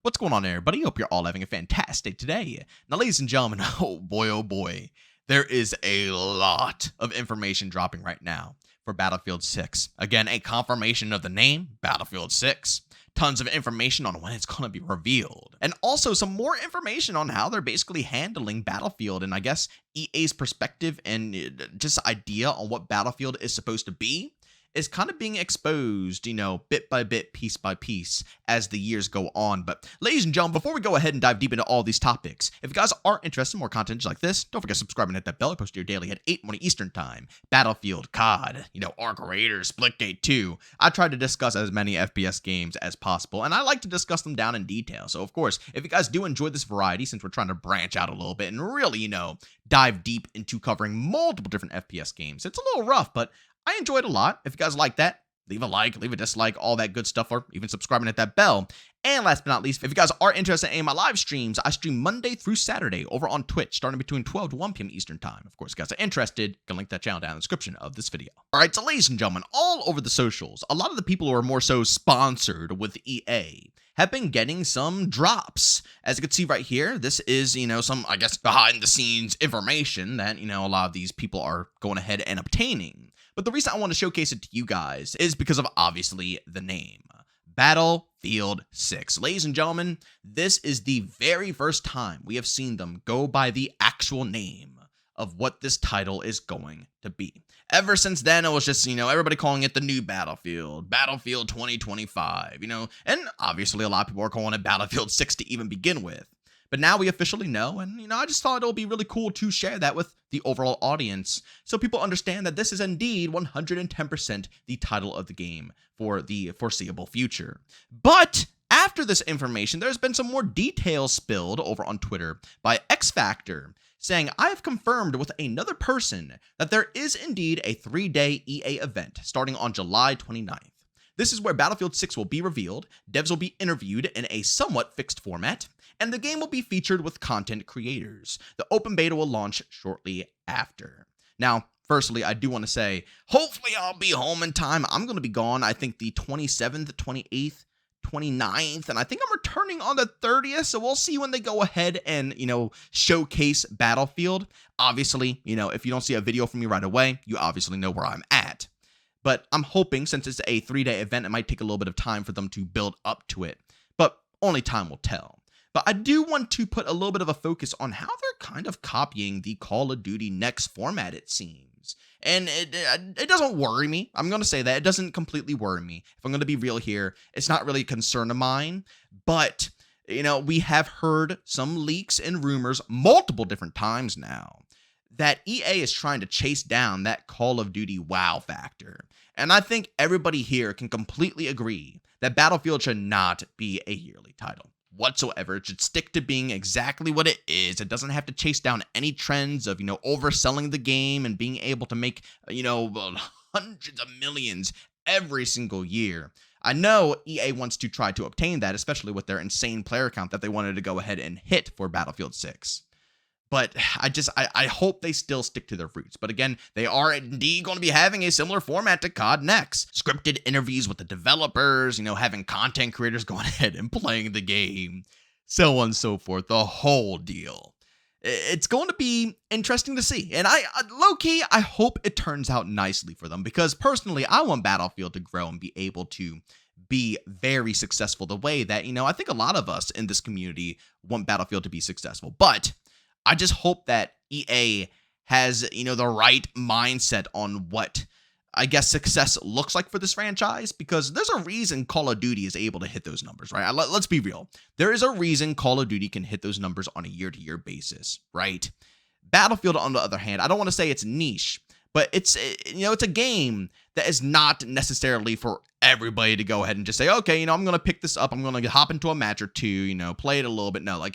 What's going on, everybody? Hope you're all having a fantastic day. Now, ladies and gentlemen, oh boy, there is a lot of information dropping right now for Battlefield 6. Again, a confirmation of the name, Battlefield 6. Tons of information on when it's going to be revealed. And also some more information on how they're basically handling Battlefield and I guess EA's perspective and just idea on what Battlefield is supposed to be is kind of being exposed, bit by bit, piece by piece as the years go on. But ladies and gentlemen, before we go ahead and dive deep into all these topics, if you guys are interested in more content like this, don't forget to subscribe and hit that bell. I post your daily at 8 morning Eastern time. Battlefield, COD, Arc Raiders, Splitgate 2. I try to discuss as many FPS games as possible, and I like to discuss them down in detail. So of course, if you guys do enjoy this variety, since we're trying to branch out a little bit and really, dive deep into covering multiple different FPS games, it's a little rough, but I enjoyed it a lot. If you guys like that, leave a like, leave a dislike, all that good stuff, or even subscribing at that bell. And last but not least, if you guys are interested in my live streams, I stream Monday through Saturday over on Twitch, starting between 12 to 1 p.m. Eastern time. Of course, if you guys are interested, you can link that channel down in the description of this video. All right, so ladies and gentlemen, all over the socials, a lot of the people who are more so sponsored with EA have been getting some drops. As you can see right here, this is, some, I guess, behind the scenes information that, a lot of these people are going ahead and obtaining. But the reason I want to showcase it to you guys is because of obviously the name. Battlefield 6. Ladies and gentlemen, this is the very first time we have seen them go by the actual name of what this title is going to be. Ever since then, it was just, everybody calling it the new Battlefield, Battlefield 2025, and obviously a lot of people are calling it Battlefield 6 to even begin with. But now we officially know, and I just thought it would be really cool to share that with the overall audience so people understand that this is indeed 110% the title of the game for the foreseeable future. But after this information, there's been some more details spilled over on Twitter by X Factor, saying, I have confirmed with another person that there is indeed a 3-day EA event starting on July 29th. This is where Battlefield 6 will be revealed, devs will be interviewed in a somewhat fixed format, and the game will be featured with content creators. The open beta will launch shortly after. Now, firstly, I do want to say, hopefully I'll be home in time. I'm going to be gone, I think, the 27th, 28th, 29th, and I think I'm returning on the 30th, so we'll see when they go ahead and, showcase Battlefield. Obviously, if you don't see a video from me right away, you obviously know where I'm at. But I'm hoping, since it's a 3-day event, it might take a little bit of time for them to build up to it. But only time will tell. But I do want to put a little bit of a focus on how they're kind of copying the Call of Duty next format, it seems. And it doesn't worry me. I'm going to say that. It doesn't completely worry me. If I'm going to be real here, it's not really a concern of mine. But, we have heard some leaks and rumors multiple different times now that EA is trying to chase down that Call of Duty wow factor. And I think everybody here can completely agree that Battlefield should not be a yearly title whatsoever. It should stick to being exactly what it is. It doesn't have to chase down any trends of, overselling the game and being able to make, hundreds of millions every single year. I know EA wants to try to obtain that, especially with their insane player count that they wanted to go ahead and hit for Battlefield 6. But I hope they still stick to their roots. But again, they are indeed going to be having a similar format to COD next. Scripted interviews with the developers, having content creators going ahead and playing the game, so on and so forth, the whole deal. It's going to be interesting to see. And low-key, I hope it turns out nicely for them. Because personally, I want Battlefield to grow and be able to be very successful the way that, I think a lot of us in this community want Battlefield to be successful. But I just hope that EA has, the right mindset on what, I guess, success looks like for this franchise, because there's a reason Call of Duty is able to hit those numbers, right? Let's be real. There is a reason Call of Duty can hit those numbers on a year-to-year basis, right? Battlefield, on the other hand, I don't want to say it's niche, but it's a game that is not necessarily for everybody to go ahead and just say, okay, I'm going to pick this up. I'm going to hop into a match or two, play it a little bit. No,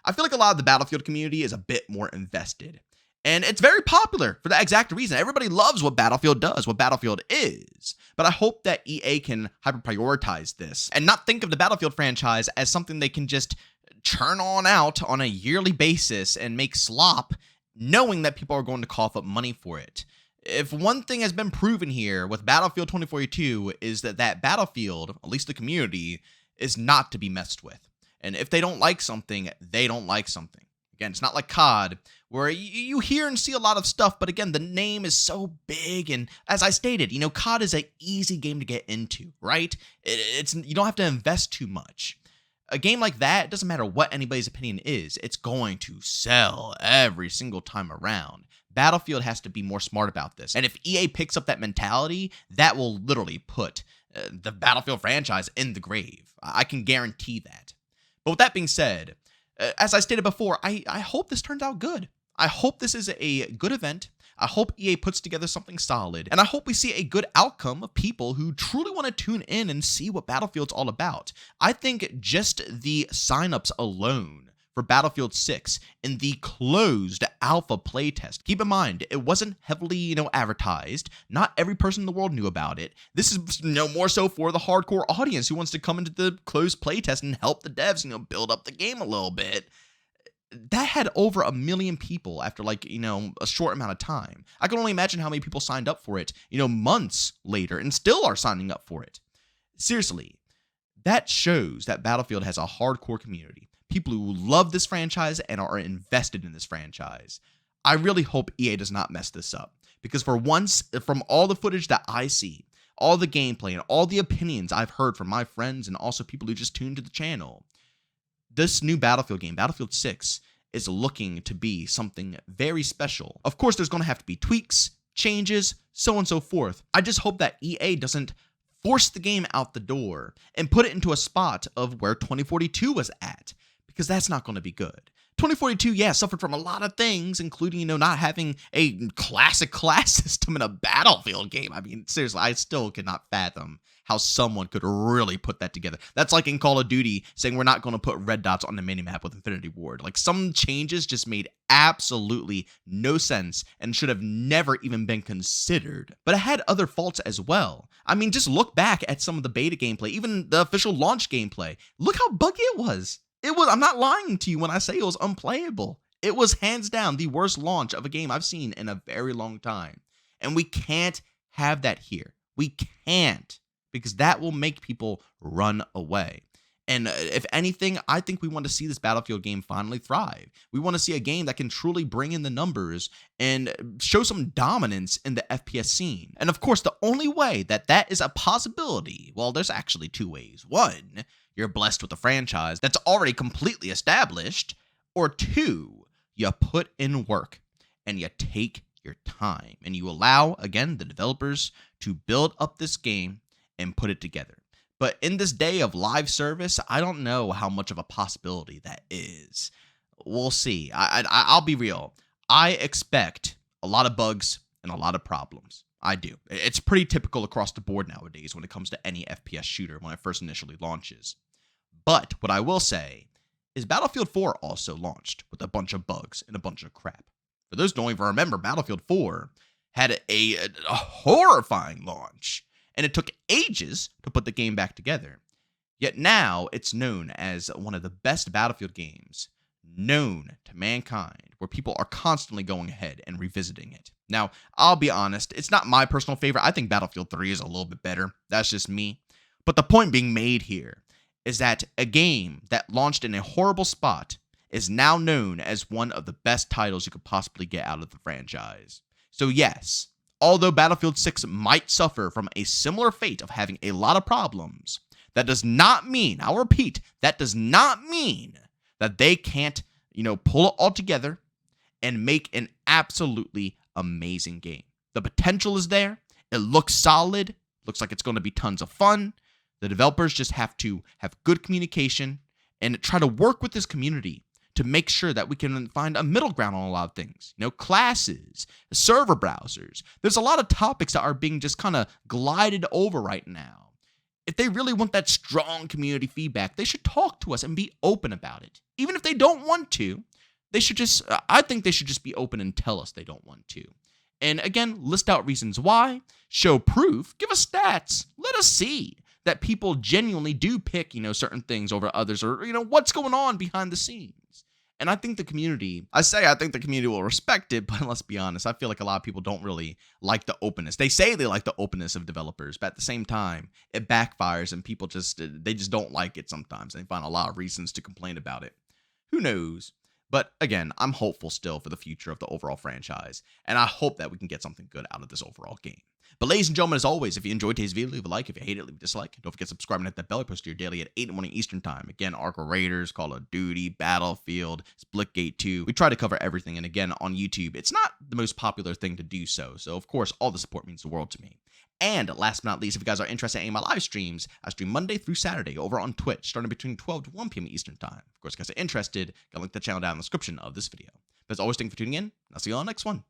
I feel like a lot of the Battlefield community is a bit more invested. And it's very popular for that exact reason. Everybody loves what Battlefield does, what Battlefield is. But I hope that EA can hyper-prioritize this and not think of the Battlefield franchise as something they can just churn on out on a yearly basis and make slop, knowing that people are going to cough up money for it. If one thing has been proven here with Battlefield 2042 is that Battlefield, at least the community, is not to be messed with. And if they don't like something, they don't like something. Again, it's not like COD, where you hear and see a lot of stuff, but again, the name is so big, and as I stated, COD is an easy game to get into, right? It's you don't have to invest too much. A game like that, it doesn't matter what anybody's opinion is, it's going to sell every single time around. Battlefield has to be more smart about this, and if EA picks up that mentality, that will literally put the Battlefield franchise in the grave. I can guarantee that. But with that being said, as I stated before, I hope this turns out good. I hope this is a good event. I hope EA puts together something solid. And I hope we see a good outcome of people who truly want to tune in and see what Battlefield's all about. I think just the signups alone for Battlefield 6 in the closed alpha playtest. Keep in mind, it wasn't heavily, advertised. Not every person in the world knew about it. This is, more so for the hardcore audience who wants to come into the closed playtest and help the devs, build up the game a little bit. That had over 1 million people after a short amount of time. I can only imagine how many people signed up for it, months later and still are signing up for it. Seriously, that shows that Battlefield has a hardcore community. People who love this franchise and are invested in this franchise. I really hope EA does not mess this up, because for once, from all the footage that I see, all the gameplay and all the opinions I've heard from my friends and also people who just tuned to the channel, this new Battlefield game, Battlefield 6, is looking to be something very special. Of course, there's going to have to be tweaks, changes, so on and so forth. I just hope that EA doesn't force the game out the door and put it into a spot of where 2042 was at, because that's not going to be good. 2042, suffered from a lot of things, including, not having a classic class system in a Battlefield game. I mean, seriously, I still cannot fathom how someone could really put that together. That's like in Call of Duty saying we're not going to put red dots on the minimap with Infinity Ward. Like, some changes just made absolutely no sense and should have never even been considered. But it had other faults as well. I mean, just look back at some of the beta gameplay, even the official launch gameplay. Look how buggy it was. I'm not lying to you when I say it was unplayable. It was hands down the worst launch of a game I've seen in a very long time. And we can't have that here. We can't, because that will make people run away. And if anything, I think we want to see this Battlefield game finally thrive. We want to see a game that can truly bring in the numbers and show some dominance in the FPS scene. And of course, the only way that is a possibility, well, there's actually two ways. One, you're blessed with a franchise that's already completely established. Or two, you put in work and you take your time and you allow, again, the developers to build up this game and put it together. But in this day of live service, I don't know how much of a possibility that is. We'll see. I'll be real. I expect a lot of bugs and a lot of problems. I do. It's pretty typical across the board nowadays when it comes to any FPS shooter when it first initially launches. But what I will say is Battlefield 4 also launched with a bunch of bugs and a bunch of crap. For those who don't even remember, Battlefield 4 had a horrifying launch, and it took ages to put the game back together. Yet now it's known as one of the best Battlefield games known to mankind, where people are constantly going ahead and revisiting it. Now, I'll be honest, it's not my personal favorite. I think Battlefield 3 is a little bit better. That's just me. But the point being made here is that a game that launched in a horrible spot is now known as one of the best titles you could possibly get out of the franchise. So yes, although Battlefield 6 might suffer from a similar fate of having a lot of problems, that does not mean, I'll repeat, that does not mean that they can't, pull it all together and make an absolutely amazing game. The potential is there. It looks solid. Looks like it's going to be tons of fun. The developers just have to have good communication and try to work with this community to make sure that we can find a middle ground on a lot of things. Classes, server browsers. There's a lot of topics that are being just kind of glided over right now. If they really want that strong community feedback, they should talk to us and be open about it. Even if they don't want to, I think they should just be open and tell us they don't want to. And again, list out reasons why, show proof, give us stats, let us see that people genuinely do pick, certain things over others, or, what's going on behind the scenes. And I think the community, will respect it, but let's be honest, I feel like a lot of people don't really like the openness. They say they like the openness of developers, but at the same time, it backfires and people they just don't like it sometimes. They find a lot of reasons to complain about it. Who knows? But again, I'm hopeful still for the future of the overall franchise, and I hope that we can get something good out of this overall game. But ladies and gentlemen, as always, if you enjoyed today's video, leave a like. If you hate it, leave a dislike. Don't forget to subscribe and hit that bell. I post your daily at 8 in the morning Eastern Time. Again, Arca Raiders, Call of Duty, Battlefield, Splitgate 2. We try to cover everything, and again, on YouTube, it's not the most popular thing to do so. So, of course, all the support means the world to me. And last but not least, if you guys are interested in any of my live streams, I stream Monday through Saturday over on Twitch, starting between 12 to 1 p.m. Eastern Time. Of course, if you guys are interested, I'll link the channel down in the description of this video. But as always, thank you for tuning in, and I'll see you on the next one.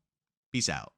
Peace out.